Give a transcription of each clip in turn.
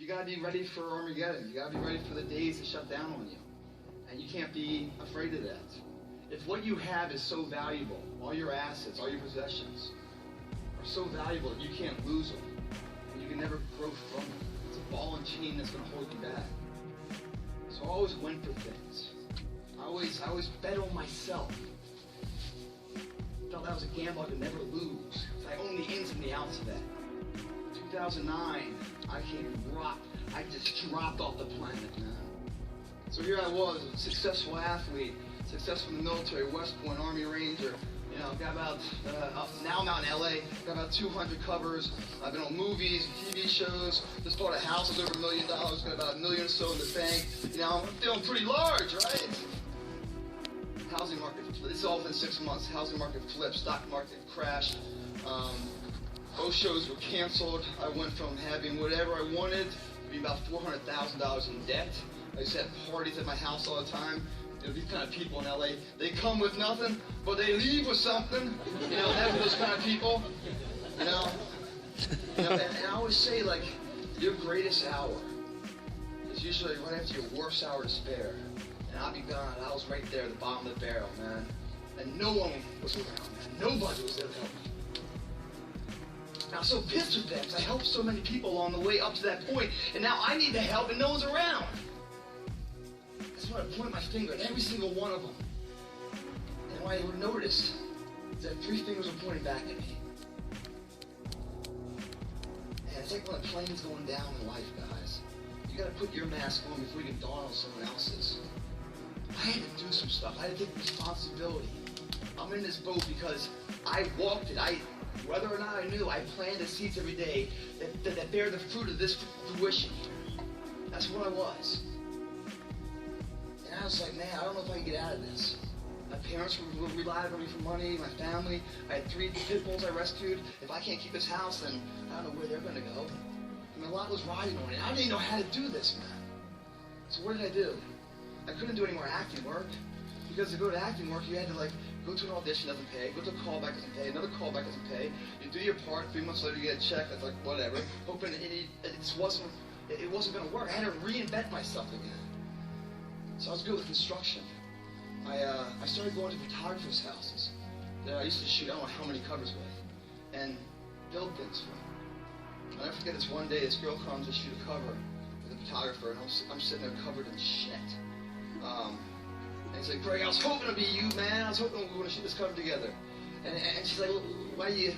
gotta be ready for Armageddon. You gotta be ready for the days to shut down on you. And you can't be afraid of that. If what you have is so valuable, all your assets, all your possessions are so valuable that you can't lose them, and you can never grow from them. It's a ball and chain that's gonna hold you back. So I always went for things. I always bet on myself. Felt that was a gamble I could never lose. So I owned the ins and the outs of that. 2009, I came rock. I just dropped off the planet, man. So here I was, a successful athlete, successful in the military, West Point, Army Ranger. You know, got about, now I'm out in LA, got about 200 covers. I've been on movies, TV shows, just bought a house that's over $1 million, got about $1 million or so in the bank. You know, I'm feeling pretty large, right? Housing market, this is all within 6 months. Housing market flipped, stock market crashed. Both shows were canceled. I went from having whatever I wanted to be about $400,000 in debt. I used to have parties at my house all the time. You know, these kind of people in LA, they come with nothing, but they leave with something. You know, that's those kind of people. You know, and I always say, like, your greatest hour is usually right after your worst hour to spare. And I'll be gone. I was right there at the bottom of the barrel, man. And no one was around, man. Nobody was there to help me. And I was so pissed with that because I helped so many people along the way up to that point, and now I need the help and no one's around. That's when I point my finger at every single one of them. And what I noticed is that 3 fingers were pointing back at me. And it's like when a plane's going down in life, guys. You gotta put your mask on before you can dawn on someone else's. I had to do some stuff. I had to take responsibility. I'm in this boat because I walked it. Whether or not I knew, I planted the seeds every day that bear the fruit of this fruition. That's what I was. And I was like, man, I don't know if I can get out of this. My parents relied on me for money, my family. I had 3 pit bulls I rescued. If I can't keep this house, then I don't know where they're gonna go. I mean, a lot was riding on it. I didn't know how to do this, man. So what did I do? I couldn't do any more acting work. Because to go to acting work, you had to, like, go to an audition, doesn't pay, go to a callback, doesn't pay, another callback, doesn't pay. You do your part, 3 months later you get a check, that's like, whatever. Hoping it just wasn't gonna work. I had to reinvent myself again. So I was good with construction. I started going to photographers' houses that I used to shoot, I don't know how many covers with, and build things for them. I'll never forget this one day, this girl comes to shoot a cover with a photographer, and I'm sitting there covered in shit. And he's like, Greg, I was hoping to be you, man. I was hoping we were going to shoot this cover together. And she's like, why you're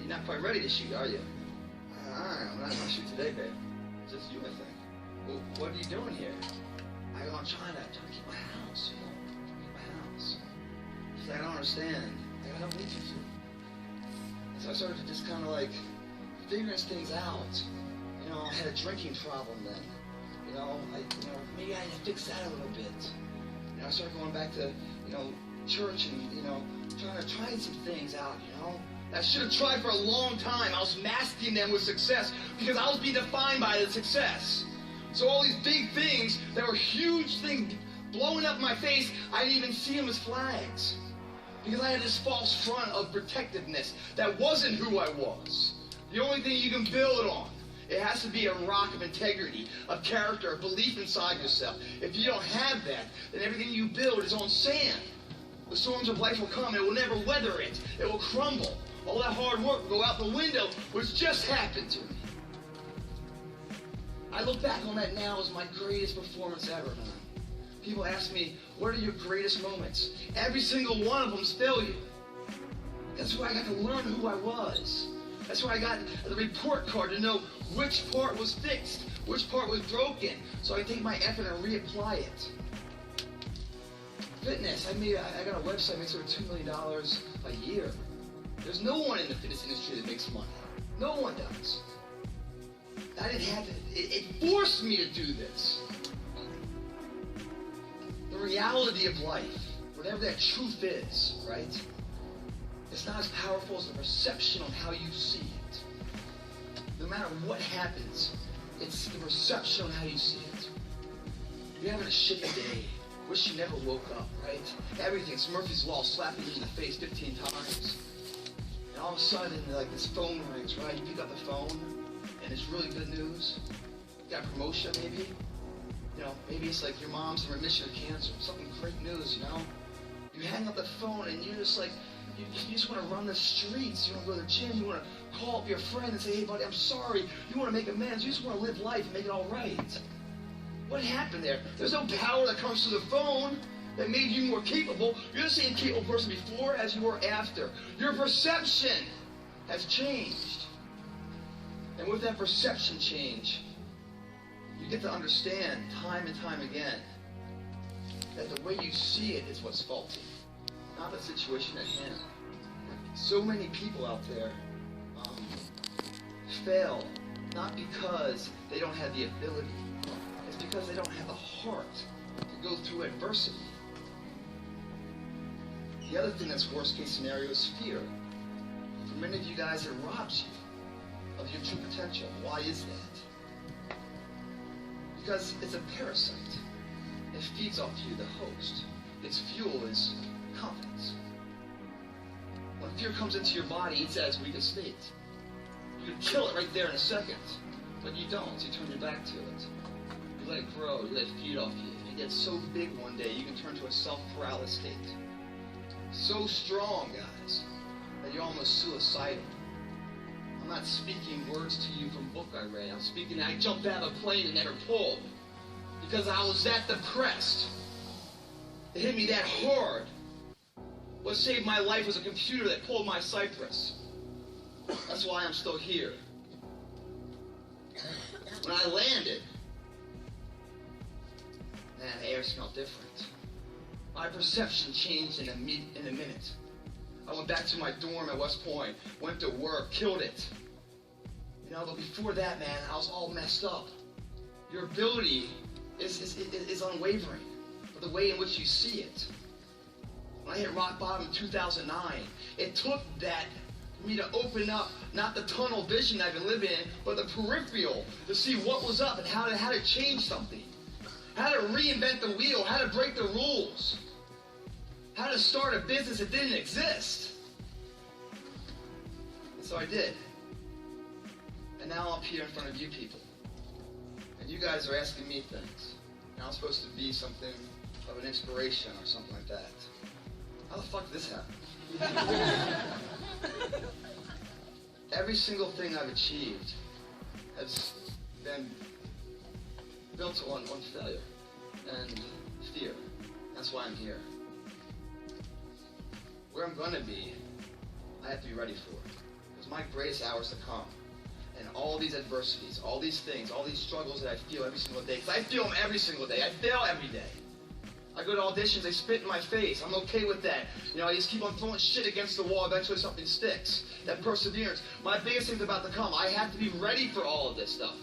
not quite ready to shoot, are you? I'm not going to shoot today, babe. It's just you, I think. Well, what are you doing here? I go, I'm trying to keep my house, you know, keep my house. She's like, I don't understand. I don't need you to. And so I started to just kind of like figuring things out. You know, I had a drinking problem then. You know, maybe I had to fix that a little bit. You know, I started going back to, you know, church and, you know, trying some things out, you know. I should have tried for a long time. I was masking them with success because I was being defined by the success. So all these big things that were huge things blowing up in my face, I didn't even see them as flags. Because I had this false front of protectiveness that wasn't who I was. The only thing you can build on, it has to be a rock of integrity, of character, of belief inside yourself. If you don't have that, then everything you build is on sand. The storms of life will come, it will never weather it. It will crumble. All that hard work will go out the window, which just happened to me. I look back on that now as my greatest performance ever, man. People ask me, what are your greatest moments? Every single one of them is failure. That's where I got to learn who I was. That's where I got the report card to know which part was fixed, which part was broken, so I take my effort and reapply it. Fitness, I got a website that makes over $2 million a year. There's no one in the fitness industry that makes money. No one does. I didn't have to, it forced me to do this. The reality of life, whatever that truth is, right? It's not as powerful as the perception on how you see it. No matter what happens, it's the perception on how you see it. You're having a shitty day. Wish you never woke up, right? Everything's Murphy's Law slapping you in the face 15 times. And all of a sudden, like, this phone rings, right? You pick up the phone, and it's really good news. got a promotion maybe. You know, maybe it's like your mom's in remission of cancer. Something great news, you know. You hang up the phone and you're just like, you just want to run the streets. You want to go to the gym. You want to call up your friend and say, hey, buddy, I'm sorry. You want to make amends. You just want to live life and make it all right. What happened there? There's no power that comes through the phone that made you more capable. You're the same capable person before as you were after. Your perception has changed. And with that perception change, you get to understand time and time again that the way you see it is what's faulty, not the situation at hand. So many people out there fail not because they don't have the ability, it's because they don't have the heart to go through adversity. The other thing that's worst case scenario is fear. For many of you guys, it robs you of your true potential. Why is that? Because it's a parasite. It feeds off you, the host. Its fuel is confidence. When fear comes into your body, it's at its weakest state. You can kill it right there in a second, but you don't. You turn your back to it. You let it grow. You let it feed off you. If it gets so big one day, you can turn to a self-paralysis state. So strong, guys, that you're almost suicidal. I'm not speaking words to you from a book I read. I'm speaking, I jumped out of a plane and never pulled because I was that depressed. It hit me that hard. What saved my life was a computer that pulled my Cypress. That's why I'm still here. When I landed, man, the air smelled different. My perception changed in a minute. I went back to my dorm at West Point, went to work, killed it. You know, but before that, man, I was all messed up. Your ability is unwavering, but the way in which you see it. When I hit rock bottom in 2009, it took that for me to open up, not the tunnel vision I've been living in, but the peripheral, to see what was up and how to change something. How to reinvent the wheel, how to break the rules. How to start a business that didn't exist. And so I did. And now I'm here in front of you people. And you guys are asking me things. And I'm supposed to be something of an inspiration or something like that. How the fuck did this happen? Every single thing I've achieved has been built on failure and fear. That's why I'm here. Where I'm going to be, I have to be ready for it. Because my greatest hours to come. And all these adversities, all these things, all these struggles that I feel every single day. Because I feel them every single day. I fail every day. I go to auditions, they spit in my face. I'm okay with that. You know, I just keep on throwing shit against the wall. Eventually something sticks. That perseverance. My biggest thing's about to come. I have to be ready for all of this stuff.